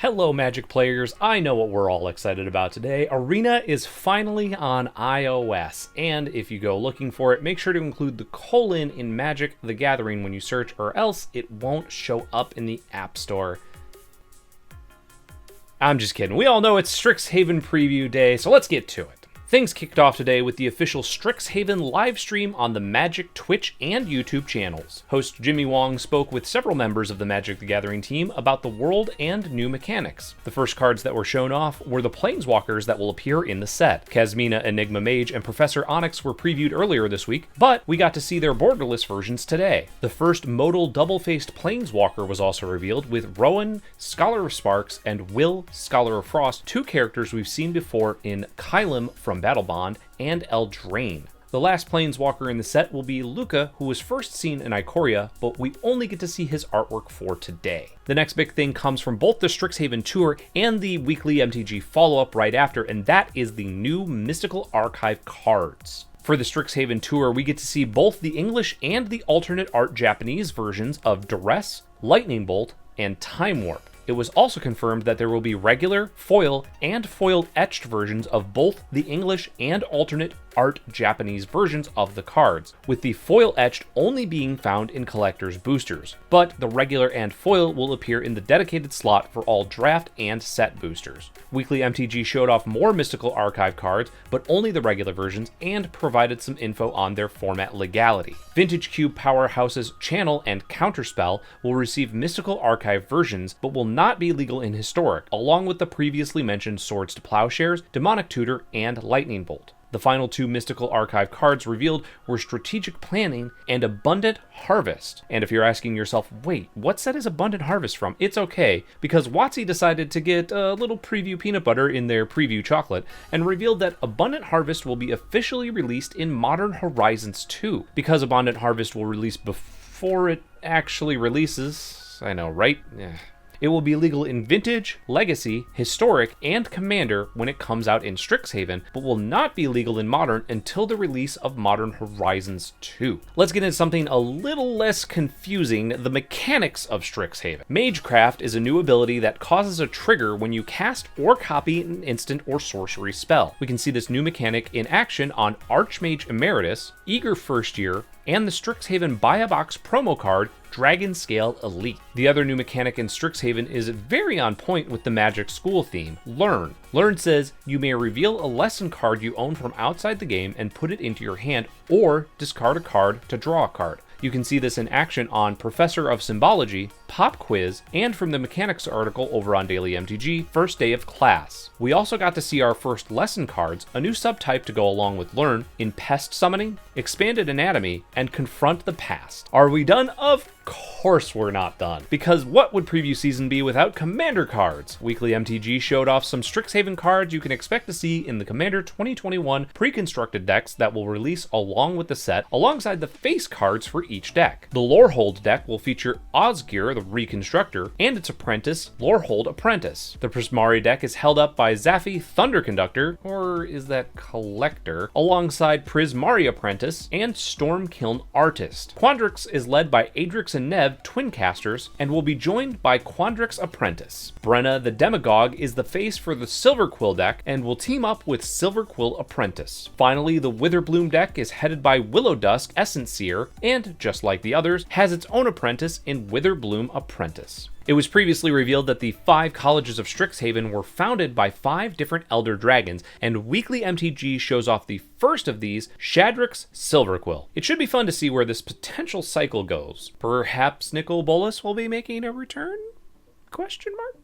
Hello Magic players, I know what we're all excited about today. Arena is finally on iOS, and if you go looking for it, make sure to include the colon in Magic the Gathering when you search, or else it won't show up in the App Store. I'm just kidding, we all know it's Strixhaven preview day, so let's get to it. Things kicked off today with the official Strixhaven live stream on the Magic Twitch and YouTube channels. Host Jimmy Wong spoke with several members of the Magic the Gathering team about the world and new mechanics. The first cards that were shown off were the Planeswalkers that will appear in the set. Kasmina, Enigma Mage, and Professor Onyx were previewed earlier this week, but we got to see their borderless versions today. The first modal double-faced Planeswalker was also revealed, with Rowan, Scholar of Sparks, and Will, Scholar of Frost, two characters we've seen before in Kylum from Battle Bond, and Eldraine. The last Planeswalker in the set will be Luca, who was first seen in Ikoria, but we only get to see his artwork for today. The next big thing comes from both the Strixhaven Tour and the weekly MTG follow-up right after, and that is the new Mystical Archive cards. For the Strixhaven Tour, we get to see both the English and the alternate art Japanese versions of Duress, Lightning Bolt, and Time Warp. It was also confirmed that there will be regular, foil, and foiled etched versions of both the English and alternate art Japanese versions of the cards, with the foil etched only being found in collector's boosters, but the regular and foil will appear in the dedicated slot for all draft and set boosters. Weekly MTG showed off more Mystical Archive cards, but only the regular versions, and provided some info on their format legality. Vintage Cube Powerhouse's Channel and Counterspell will receive Mystical Archive versions, but will not be legal in Historic, along with the previously mentioned Swords to Plowshares, Demonic Tutor, and Lightning Bolt. The final two Mystical Archive cards revealed were Strategic Planning and Abundant Harvest. And if you're asking yourself, wait, what set is Abundant Harvest from? It's okay, because WotC decided to get a little preview peanut butter in their preview chocolate and revealed that Abundant Harvest will be officially released in Modern Horizons 2. Because Abundant Harvest will release before it actually releases, I know, right? It will be legal in Vintage, Legacy, Historic, and Commander when it comes out in Strixhaven, but will not be legal in Modern until the release of Modern Horizons 2. Let's get into something a little less confusing, the mechanics of Strixhaven. Magecraft is a new ability that causes a trigger when you cast or copy an instant or sorcery spell. We can see this new mechanic in action on Archmage Emeritus, Eager First Year, and the Strixhaven Buy a Box promo card, Dragon Scale Elite. The other new mechanic in Strixhaven is very on point with the Magic School theme, Learn. Learn says you may reveal a lesson card you own from outside the game and put it into your hand, or discard a card to draw a card. You can see this in action on Professor of Symbology, Pop Quiz, and from the Mechanics article over on Daily MTG, First Day of Class. We also got to see our first lesson cards, a new subtype to go along with Learn, in Pest Summoning, Expanded Anatomy, and Confront the Past. Are we done? Of course we're not done, because what would preview season be without Commander cards? Weekly MTG showed off some Strixhaven cards you can expect to see in the Commander 2021 pre-constructed decks that will release along with the set, alongside the face cards for each deck. The Lorehold deck will feature Osgir, the Reconstructor, and its apprentice, Lorehold Apprentice. The Prismari deck is held up by Zaffi Thunder Conductor, or is that Collector, alongside Prismari Apprentice and Stormkiln Artist. Quandrix is led by Adrix and Nev, twin casters, and will be joined by Quandrix Apprentice. Brenna the Demagogue is the face for the Silverquill deck and will team up with Silverquill Apprentice. Finally, the Witherbloom deck is headed by Willow Dusk Essence Seer, and, just like the others, has its own apprentice in Witherbloom Apprentice. It was previously revealed that the 5 colleges of Strixhaven were founded by 5 different Elder Dragons, and Weekly MTG shows off the first of these, Shadrix Silverquill. It should be fun to see where this potential cycle goes. Perhaps Nicol Bolas will be making a return? Question mark?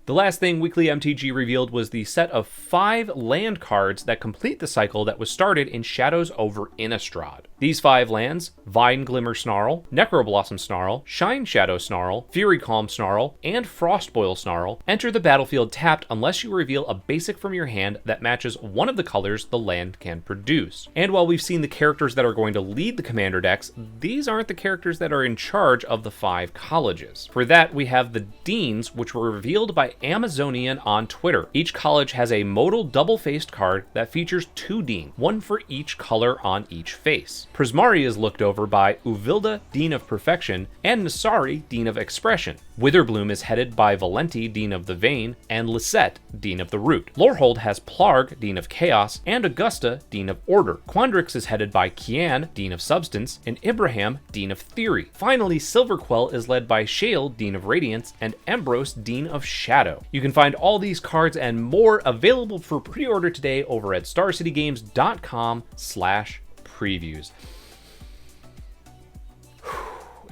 The last thing Weekly MTG revealed was the set of 5 land cards that complete the cycle that was started in Shadows over Innistrad. These 5 lands, Vine Glimmer Snarl, Necroblossom Snarl, Shine Shadow Snarl, Fury Calm Snarl, and Frostboil Snarl, enter the battlefield tapped unless you reveal a basic from your hand that matches one of the colors the land can produce. And while we've seen the characters that are going to lead the commander decks, these aren't the characters that are in charge of the 5 colleges. For that, we have the Deans, which were revealed by Amazonian on Twitter. Each college has a modal double-faced card that features 2 Dean, one for each color on each face. Prismari is looked over by Uvilda, Dean of Perfection, and Nasari, Dean of Expression. Witherbloom is headed by Valenti, Dean of the Vein, and Lisette, Dean of the Root. Lorehold has Plarg, Dean of Chaos, and Augusta, Dean of Order. Quandrix is headed by Kian, Dean of Substance, and Ibrahim, Dean of Theory. Finally, Silverquell is led by Shale, Dean of Radiance, and Ambrose, Dean of Shadow. You can find all these cards and more available for pre-order today over at starcitygames.com/previews.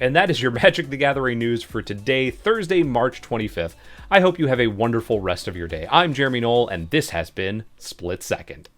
And that is your Magic the Gathering news for today, Thursday, March 25th. I hope you have a wonderful rest of your day. I'm Jeremy Knoll, and this has been Split Second.